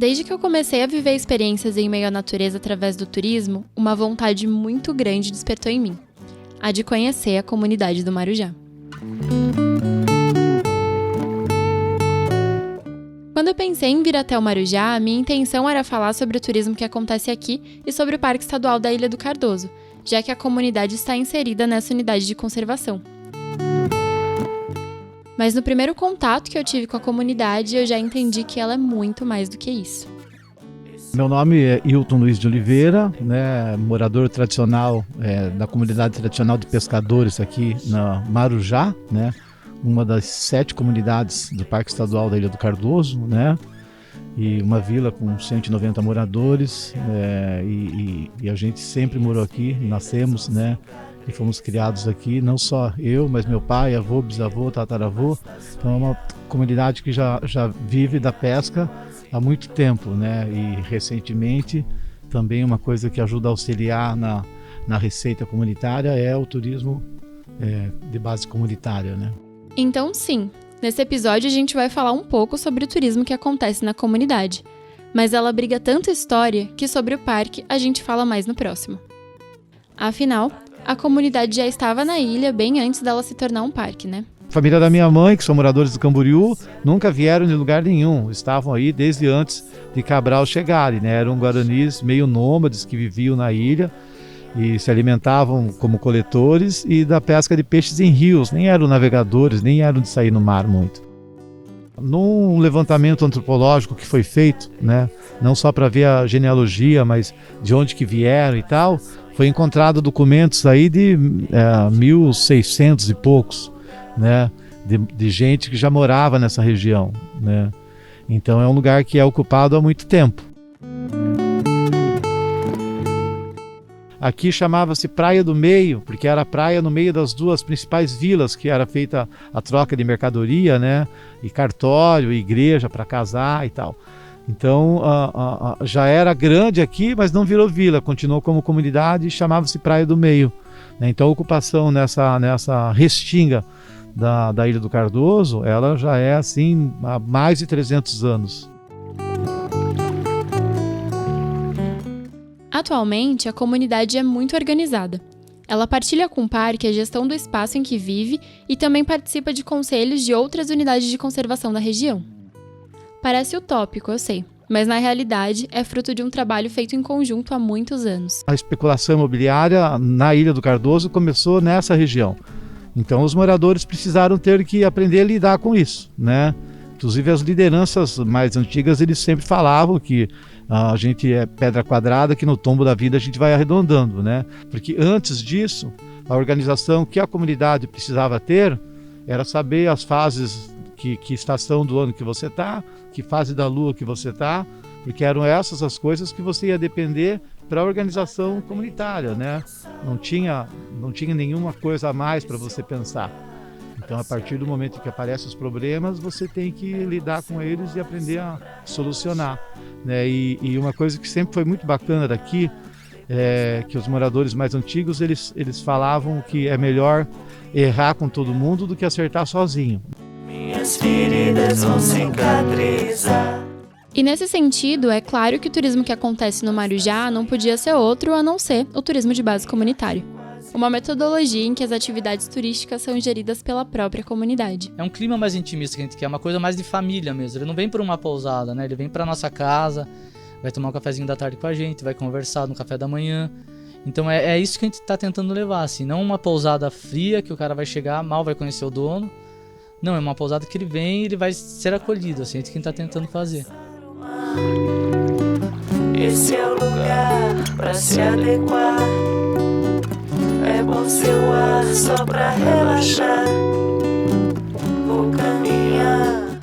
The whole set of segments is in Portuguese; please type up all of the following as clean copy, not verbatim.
Desde que eu comecei a viver experiências em meio à natureza através do turismo, uma vontade muito grande despertou em mim, a de conhecer a comunidade do Marujá. Quando eu pensei em vir até o Marujá, a minha intenção era falar sobre o turismo que acontece aqui e sobre o Parque Estadual da Ilha do Cardoso, já que a comunidade está inserida nessa unidade de conservação. Mas no primeiro contato que eu tive com a comunidade, eu já entendi que ela é muito mais do que isso. Meu nome é Hilton Luiz de Oliveira, morador tradicional da comunidade tradicional de pescadores aqui na Marujá, uma das 7 comunidades do Parque Estadual da Ilha do Cardoso, e uma vila com 190 moradores, e a gente sempre morou aqui, nascemos, e fomos criados aqui, não só eu, mas meu pai, avô, bisavô, tataravô. Então é uma comunidade que já vive da pesca há muito tempo, e recentemente também uma coisa que ajuda a auxiliar na receita comunitária é o turismo de base comunitária, Então sim, nesse episódio a gente vai falar um pouco sobre o turismo que acontece na comunidade, mas ela abriga tanta história que sobre o parque a gente fala mais no próximo. Afinal, a comunidade já estava na ilha bem antes dela se tornar um parque, A família da minha mãe, que são moradores do Camboriú, nunca vieram de lugar nenhum. Estavam aí desde antes de Cabral chegarem, Eram guaranis meio nômades que viviam na ilha e se alimentavam como coletores e da pesca de peixes em rios. Nem eram navegadores, nem eram de sair no mar muito. Num levantamento antropológico que foi feito, não só para ver a genealogia, mas de onde que vieram e tal, foi encontrado documentos aí de 1600 e poucos, de gente que já morava nessa região, Então é um lugar que é ocupado há muito tempo. Aqui chamava-se Praia do Meio, porque era a praia no meio das 2 principais vilas, que era feita a troca de mercadoria, e cartório, e igreja para casar e tal. Então já era grande aqui, mas não virou vila, continuou como comunidade e chamava-se Praia do Meio. Então a ocupação nessa restinga da Ilha do Cardoso, ela já é assim há mais de 300 anos. Atualmente, a comunidade é muito organizada. Ela partilha com o parque a gestão do espaço em que vive e também participa de conselhos de outras unidades de conservação da região. Parece utópico, eu sei, mas na realidade é fruto de um trabalho feito em conjunto há muitos anos. A especulação imobiliária na Ilha do Cardoso começou nessa região. Então os moradores precisaram ter que aprender a lidar com isso, Inclusive as lideranças mais antigas, eles sempre falavam que a gente é pedra quadrada, que no tombo da vida a gente vai arredondando, Porque antes disso, a organização que a comunidade precisava ter era saber as fases, que estação do ano que você está, que fase da lua que você está, porque eram essas as coisas que você ia depender para a organização comunitária, Não tinha nenhuma coisa a mais para você pensar. Então, a partir do momento que aparecem os problemas, você tem que lidar com eles e aprender a solucionar, E uma coisa que sempre foi muito bacana daqui é que os moradores mais antigos, eles falavam que é melhor errar com todo mundo do que acertar sozinho. Minhas feridas vão cicatrizar. E nesse sentido, é claro que o turismo que acontece no Marujá não podia ser outro a não ser o turismo de base comunitário. Uma metodologia em que as atividades turísticas são geridas pela própria comunidade. É um clima mais intimista que a gente quer, uma coisa mais de família mesmo. Ele não vem para uma pousada, Ele vem para nossa casa, vai tomar um cafezinho da tarde com a gente, vai conversar no café da manhã. Então é isso que a gente está tentando levar, assim. Não uma pousada fria que o cara vai chegar, mal vai conhecer o dono. Não, é uma pousada que ele vem e ele vai ser acolhido, assim, é isso que a gente está tentando fazer. Esse é o lugar para se adequar. É bom seu ar só pra relaxar. Vou caminhar.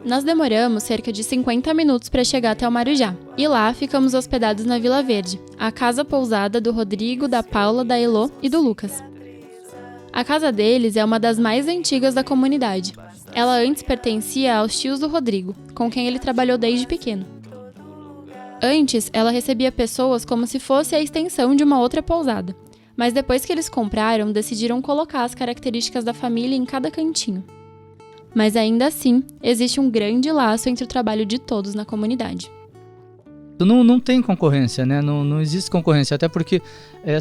Nós demoramos cerca de 50 minutos para chegar até o Marujá. E lá ficamos hospedados na Vila Verde, a casa pousada do Rodrigo, da Paula, da Elô e do Lucas. A casa deles é uma das mais antigas da comunidade. Ela antes pertencia aos tios do Rodrigo, com quem ele trabalhou desde pequeno. Antes, ela recebia pessoas como se fosse a extensão de uma outra pousada. Mas depois que eles compraram, decidiram colocar as características da família em cada cantinho. Mas ainda assim, existe um grande laço entre o trabalho de todos na comunidade. Não tem concorrência, né? Não existe concorrência, até porque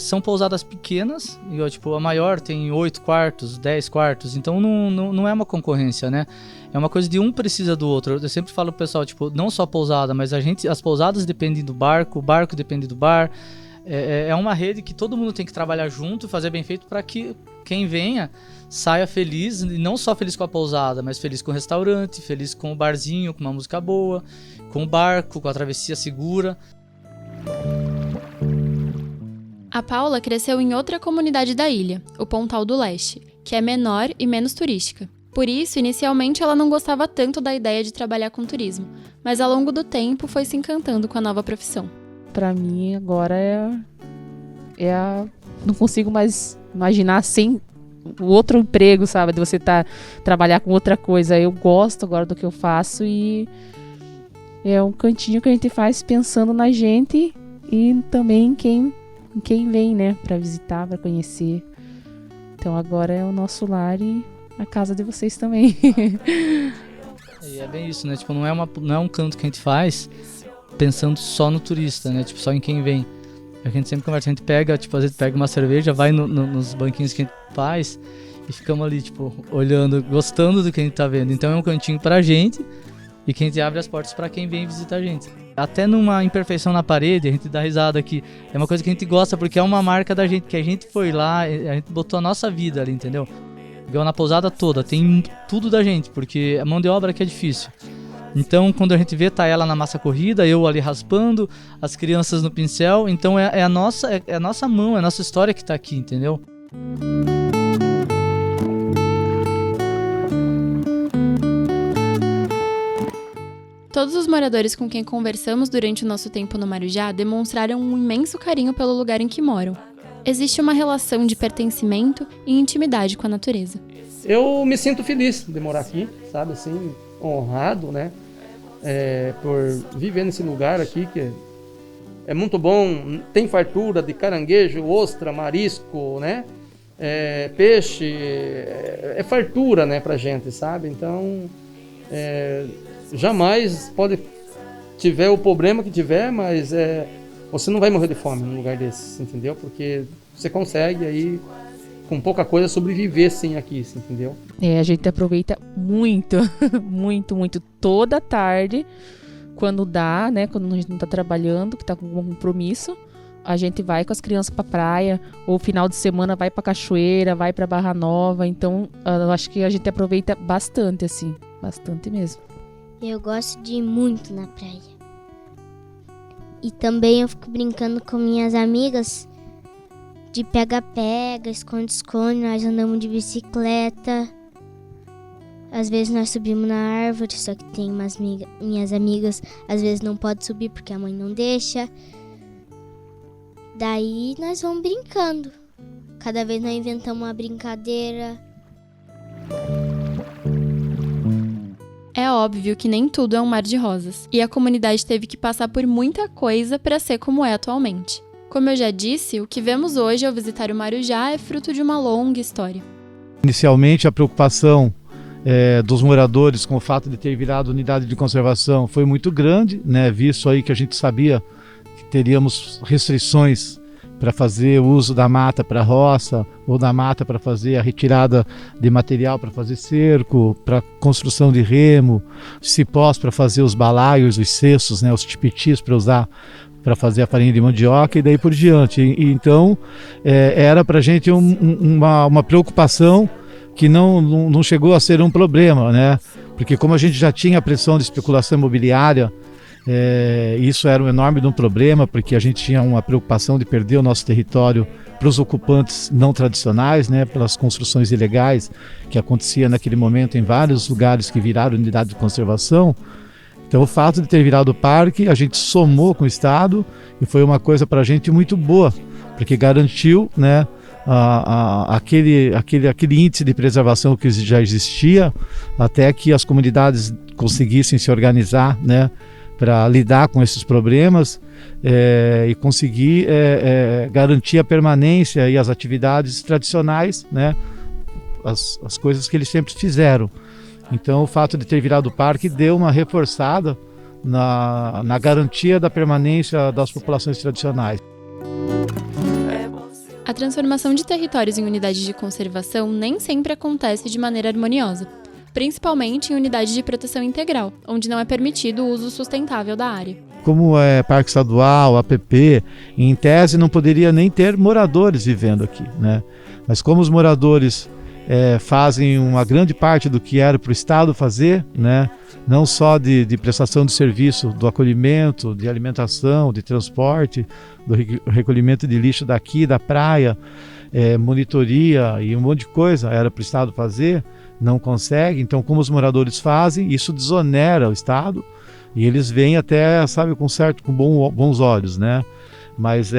são pousadas pequenas, igual, tipo, a maior tem 8 quartos, 10 quartos, então não é uma concorrência, né? É uma coisa de um precisa do outro. Eu sempre falo pro pessoal, tipo, não só pousada, mas as pousadas dependem do barco, o barco depende do bar. É uma rede que todo mundo tem que trabalhar junto, fazer bem feito para que quem venha saia feliz, e não só feliz com a pousada, mas feliz com o restaurante, feliz com o barzinho, com uma música boa, com o barco, com a travessia segura. A Paula cresceu em outra comunidade da ilha, o Pontal do Leste, que é menor e menos turística. Por isso, inicialmente ela não gostava tanto da ideia de trabalhar com turismo, mas ao longo do tempo foi se encantando com a nova profissão. Pra mim agora não consigo mais imaginar sem o outro emprego, sabe? De você trabalhar com outra coisa. Eu gosto agora do que eu faço e é um cantinho que a gente faz pensando na gente e também em quem vem, né? Pra visitar, pra conhecer. Então agora é o nosso lar e a casa de vocês também. E é bem isso, né? Tipo, não é um canto que a gente faz pensando só no turista, né? Tipo, só em quem vem. A gente sempre conversa, a gente pega, tipo, às vezes pega uma cerveja, vai nos banquinhos que a gente faz e ficamos ali, tipo, olhando, gostando do que a gente tá vendo. Então é um cantinho pra gente e que a gente abre as portas pra quem vem visitar a gente. Até numa imperfeição na parede, a gente dá risada aqui. É uma coisa que a gente gosta porque é uma marca da gente, que a gente foi lá, a gente botou a nossa vida ali, entendeu? Igual na pousada toda, tem tudo da gente, porque a mão de obra aqui é difícil. Então, quando a gente vê, tá ela na massa corrida, eu ali raspando, as crianças no pincel. Então, é a nossa mão, é a nossa história que tá aqui, entendeu? Todos os moradores com quem conversamos durante o nosso tempo no Marujá demonstraram um imenso carinho pelo lugar em que moram. Existe uma relação de pertencimento e intimidade com a natureza. Eu me sinto feliz de morar aqui, sabe, assim, honrado, né, por viver nesse lugar aqui que é muito bom, tem fartura de caranguejo, ostra, marisco, né, peixe, é fartura, né, pra gente, sabe, então jamais tiver o problema que tiver, mas você não vai morrer de fome num lugar desse, entendeu, porque você consegue aí com pouca coisa sobreviver sim aqui, entendeu? A gente aproveita muito, muito, muito toda tarde, quando dá, né, quando a gente não tá trabalhando, que tá com algum compromisso, a gente vai com as crianças pra praia, ou final de semana vai pra cachoeira, vai pra Barra Nova, então eu acho que a gente aproveita bastante, assim, bastante mesmo. Eu gosto de ir muito na praia. E também eu fico brincando com minhas amigas de pega-pega, esconde-esconde, nós andamos de bicicleta. Às vezes nós subimos na árvore, só que tem minhas amigas, às vezes não pode subir porque a mãe não deixa. Daí nós vamos brincando. Cada vez nós inventamos uma brincadeira. É óbvio que nem tudo é um mar de rosas, e a comunidade teve que passar por muita coisa para ser como é atualmente. Como eu já disse, o que vemos hoje ao visitar o Marujá é fruto de uma longa história. Inicialmente, a preocupação dos moradores com o fato de ter virado unidade de conservação foi muito grande, né? Visto aí que a gente sabia que teríamos restrições para fazer o uso da mata para roça, ou da mata para fazer a retirada de material para fazer cerco, para construção de remo, cipós para fazer os balaios, os cestos, né, os tipitis para usar para fazer a farinha de mandioca e daí por diante. Então, era para a gente uma preocupação que não chegou a ser um problema, né? Porque como a gente já tinha a pressão de especulação imobiliária, isso era um enorme problema, porque a gente tinha uma preocupação de perder o nosso território para os ocupantes não tradicionais, né, pelas construções ilegais que acontecia naquele momento em vários lugares que viraram unidade de conservação. Então o fato de ter virado parque, a gente somou com o Estado e foi uma coisa para a gente muito boa, porque garantiu, né, aquele índice de preservação que já existia, até que as comunidades conseguissem se organizar, né, para lidar com esses problemas e conseguir garantir a permanência e as atividades tradicionais, né, as coisas que eles sempre fizeram. Então o fato de ter virado parque deu uma reforçada, na garantia da permanência das populações tradicionais. A transformação de territórios em unidades de conservação nem sempre acontece de maneira harmoniosa, principalmente em unidades de proteção integral, onde não é permitido o uso sustentável da área. Como é parque estadual, APP, em tese não poderia nem ter moradores vivendo aqui, né? Mas como os moradores fazem uma grande parte do que era para o Estado fazer, né? Não só de prestação de serviço, do acolhimento, de alimentação, de transporte, do recolhimento de lixo daqui, da praia, monitoria e um monte de coisa era para o Estado fazer, não consegue. Então, como os moradores fazem, isso desonera o Estado e eles veem até, sabe, com bons olhos, né? Mas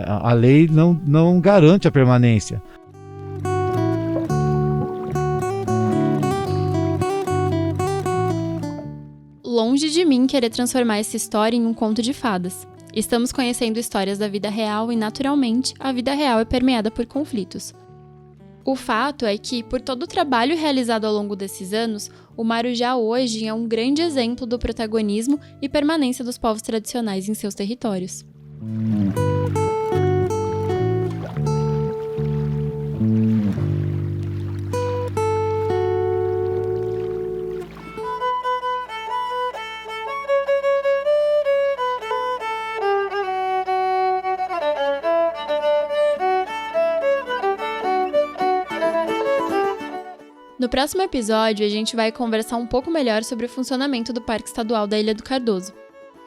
a lei não garante a permanência. Longe de mim querer transformar essa história em um conto de fadas. Estamos conhecendo histórias da vida real e, naturalmente, a vida real é permeada por conflitos. O fato é que, por todo o trabalho realizado ao longo desses anos, o Marujá hoje é um grande exemplo do protagonismo e permanência dos povos tradicionais em seus territórios. No próximo episódio, a gente vai conversar um pouco melhor sobre o funcionamento do Parque Estadual da Ilha do Cardoso.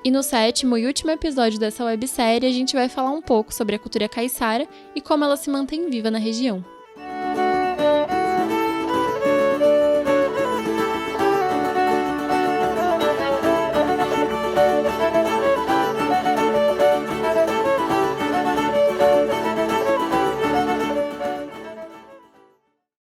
E no 7º e último episódio dessa websérie, a gente vai falar um pouco sobre a cultura caiçara e como ela se mantém viva na região.